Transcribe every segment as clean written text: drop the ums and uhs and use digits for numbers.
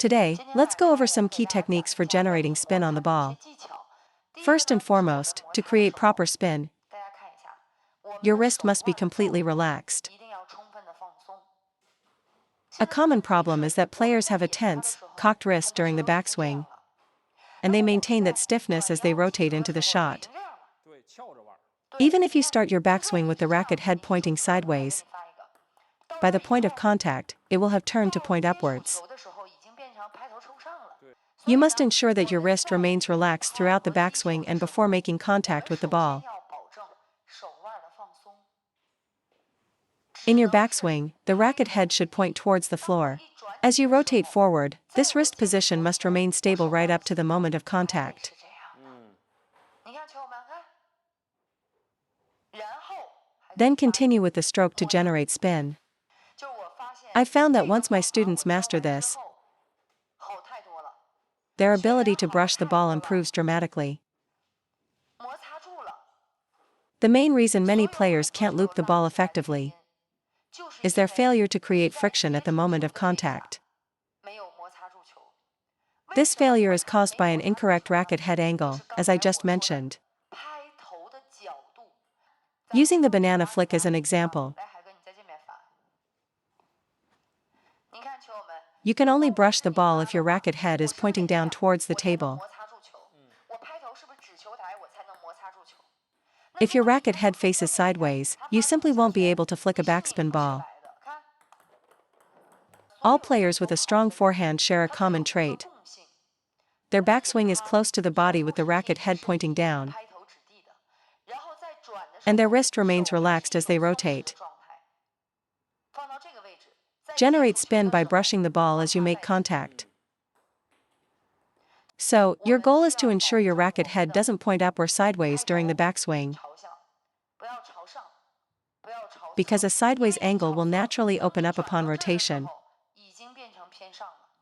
Today, let's go over some key techniques for generating spin on the ball. First and foremost, to create proper spin, your wrist must be completely relaxed. A common problem is that players have a tense, cocked wrist during the backswing, and they maintain that stiffness as they rotate into the shot. Even if you start your backswing with the racket head pointing sideways, by the point of contact, it will have turned to point upwards. You must ensure that your wrist remains relaxed throughout the backswing and before making contact with the ball. In your backswing, the racket head should point towards the floor. As you rotate forward, this wrist position must remain stable right up to the moment of contact. Then continue with the stroke to generate spin. I've found that once my students master this, their ability to brush the ball improves dramatically. The main reason many players can't loop the ball effectively is their failure to create friction at the moment of contact. This failure is caused by an incorrect racket head angle, as I just mentioned. Using the banana flick as an example, you can only brush the ball if your racket head is pointing down towards the table. If your racket head faces sideways, you simply won't be able to flick a backspin ball. All players with a strong forehand share a common trait. Their backswing is close to the body with the racket head pointing down, and their wrist remains relaxed as they rotate. Generate spin by brushing the ball as you make contact. So, your goal is to ensure your racket head doesn't point up or sideways during the backswing, because a sideways angle will naturally open up upon rotation,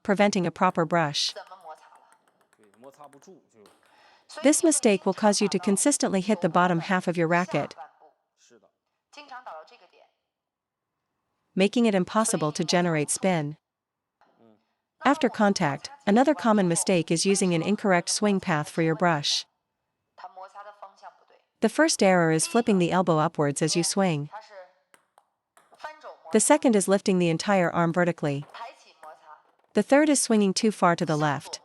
preventing a proper brush. This mistake will cause you to consistently hit the bottom half of your racket, making it impossible to generate spin. After contact, another common mistake is using an incorrect swing path for your brush. The first error is flipping the elbow upwards as you swing. The second is lifting the entire arm vertically. The third is swinging too far to the left.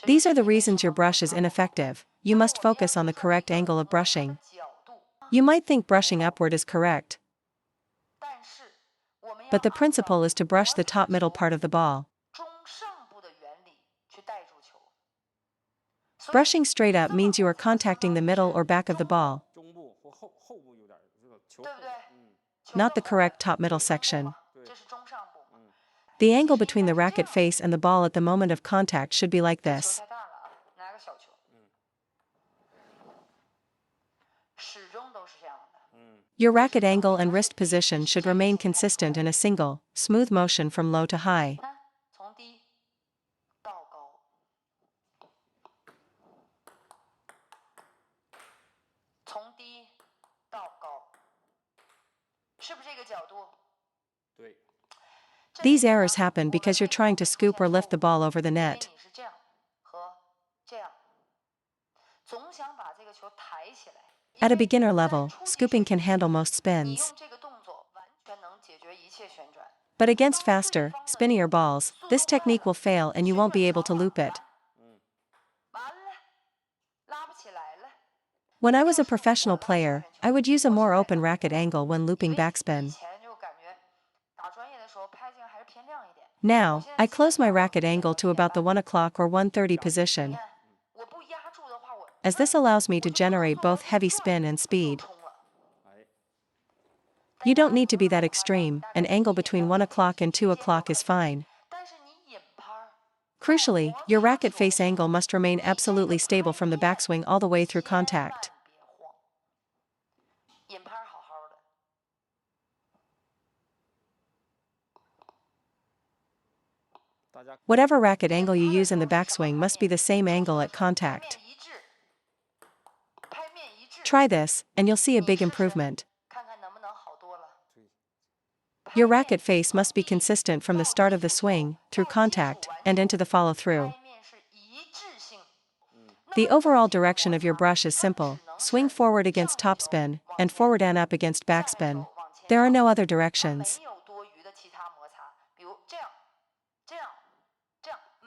These are the reasons your brush is ineffective. You must focus on the correct angle of brushing. You might think brushing upward is correct, but the principle is to brush the top middle part of the ball. Brushing straight up means you are contacting the middle or back of the ball, not the correct top middle section. The angle between the racket face and the ball at the moment of contact should be like this. Your racket angle and wrist position should remain consistent in a single, smooth motion from low to high. These errors happen because you're trying to scoop or lift the ball over the net. At a beginner level, scooping can handle most spins. But against faster, spinnier balls, this technique will fail and you won't be able to loop it. When I was a professional player, I would use a more open racket angle when looping backspin. Now, I close my racket angle to about the 1 o'clock or 1:30 position, as this allows me to generate both heavy spin and speed. You don't need to be that extreme, an angle between 1 o'clock and 2 o'clock is fine. Crucially, your racket face angle must remain absolutely stable from the backswing all the way through contact. Whatever racket angle you use in the backswing must be the same angle at contact. Try this, and you'll see a big improvement. Your racket face must be consistent from the start of the swing, through contact, and into the follow-through. The overall direction of your brush is simple: swing forward against topspin, and forward and up against backspin. There are no other directions.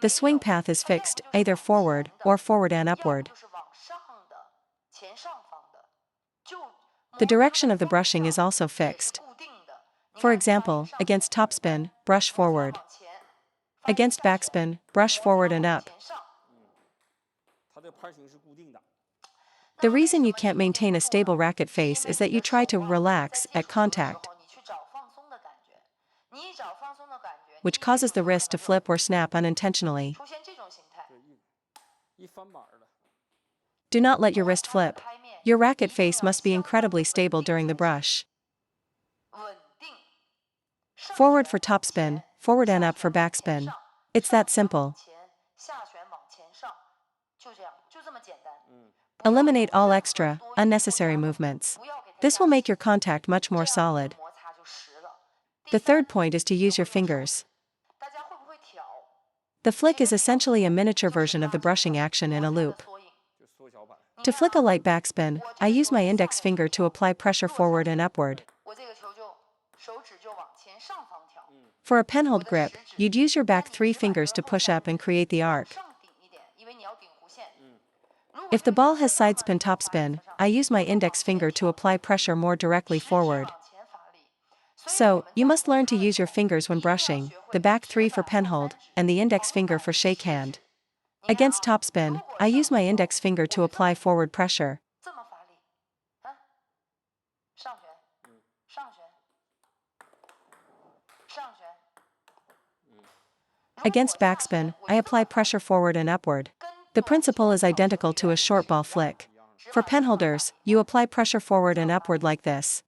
The swing path is fixed, either forward or forward and upward. The direction of the brushing is also fixed. For example, against topspin, brush forward. Against backspin, brush forward and up. The reason you can't maintain a stable racket face is that you try to relax at contact, which causes the wrist to flip or snap unintentionally. Do not let your wrist flip. Your racket face must be incredibly stable during the brush. Forward for topspin, forward and up for backspin. It's that simple. Eliminate all extra, unnecessary movements. This will make your contact much more solid. The third point is to use your fingers. The flick is essentially a miniature version of the brushing action in a loop. To flick a light backspin, I use my index finger to apply pressure forward and upward. For a penhold grip, you'd use your back 3 fingers to push up and create the arc. If the ball has side spin topspin, I use my index finger to apply pressure more directly forward. So, you must learn to use your fingers when brushing, the back 3 for penhold, and the index finger for shake hand. Against topspin, I use my index finger to apply forward pressure. Against backspin, I apply pressure forward and upward. The principle is identical to a short ball flick. For penholders, you apply pressure forward and upward like this.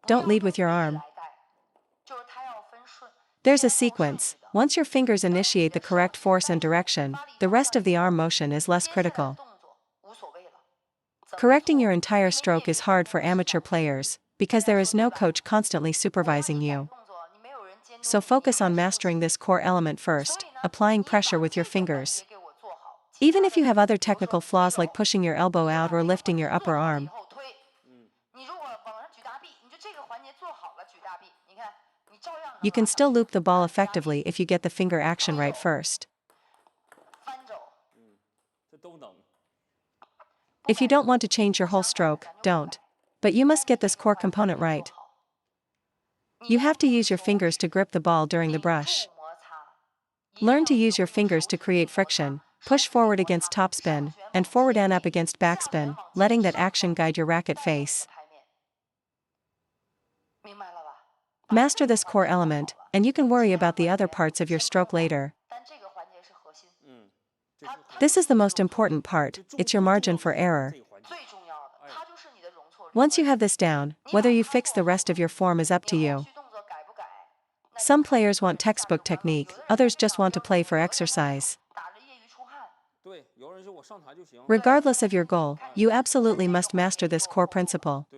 Don't lead with your arm. There's a sequence. Once your fingers initiate the correct force and direction, the rest of the arm motion is less critical. Correcting your entire stroke is hard for amateur players, because there is no coach constantly supervising you. So focus on mastering this core element first, applying pressure with your fingers. Even if you have other technical flaws like pushing your elbow out or lifting your upper arm, you can still loop the ball effectively if you get the finger action right first. If you don't want to change your whole stroke, don't. But you must get this core component right. You have to use your fingers to grip the ball during the brush. Learn to use your fingers to create friction, push forward against topspin, and forward and up against backspin, letting that action guide your racket face. Master this core element, and you can worry about the other parts of your stroke later. This is the most important part, it's your margin for error. Once you have this down, whether you fix the rest of your form is up to you. Some players want textbook technique, others just want to play for exercise. Regardless of your goal, you absolutely must master this core principle.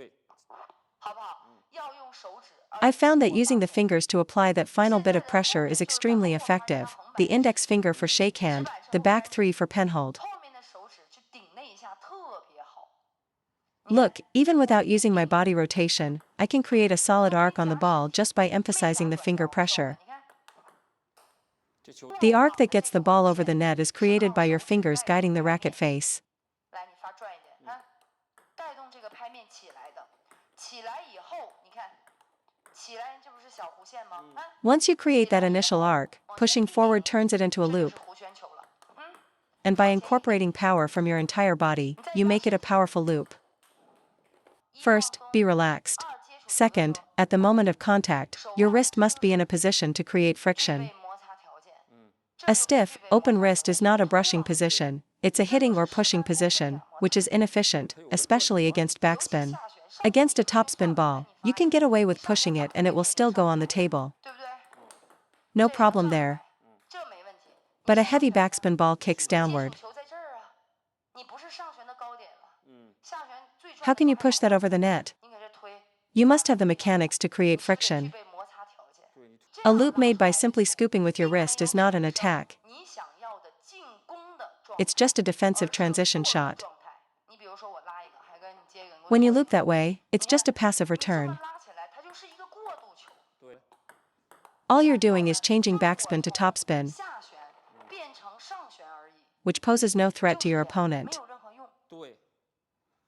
I've found that using the fingers to apply that final bit of pressure is extremely effective. The index finger for shake hand, the back 3 for penhold. Look, even without using my body rotation, I can create a solid arc on the ball just by emphasizing the finger pressure. The arc that gets the ball over the net is created by your fingers guiding the racket face. Once you create that initial arc, pushing forward turns it into a loop. And by incorporating power from your entire body, you make it a powerful loop. First, be relaxed. Second, at the moment of contact, your wrist must be in a position to create friction. A stiff, open wrist is not a brushing position, it's a hitting or pushing position, which is inefficient, especially against backspin. Against a topspin ball, you can get away with pushing it and it will still go on the table. No problem there. But a heavy backspin ball kicks downward. How can you push that over the net? You must have the mechanics to create friction. A loop made by simply scooping with your wrist is not an attack. It's just a defensive transition shot. When you loop that way, it's just a passive return. All you're doing is changing backspin to topspin, which poses no threat to your opponent.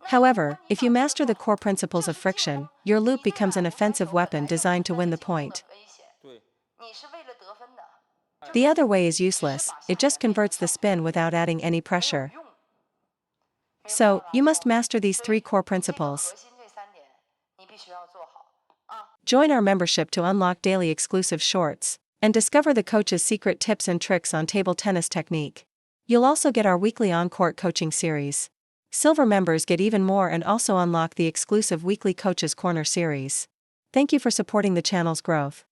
However, if you master the core principles of friction, your loop becomes an offensive weapon designed to win the point. The other way is useless, it just converts the spin without adding any pressure. So, you must master these 3 core principles. Join our membership to unlock daily exclusive shorts, and discover the coach's secret tips and tricks on table tennis technique. You'll also get our weekly on-court coaching series. Silver members get even more and also unlock the exclusive weekly Coach's Corner series. Thank you for supporting the channel's growth.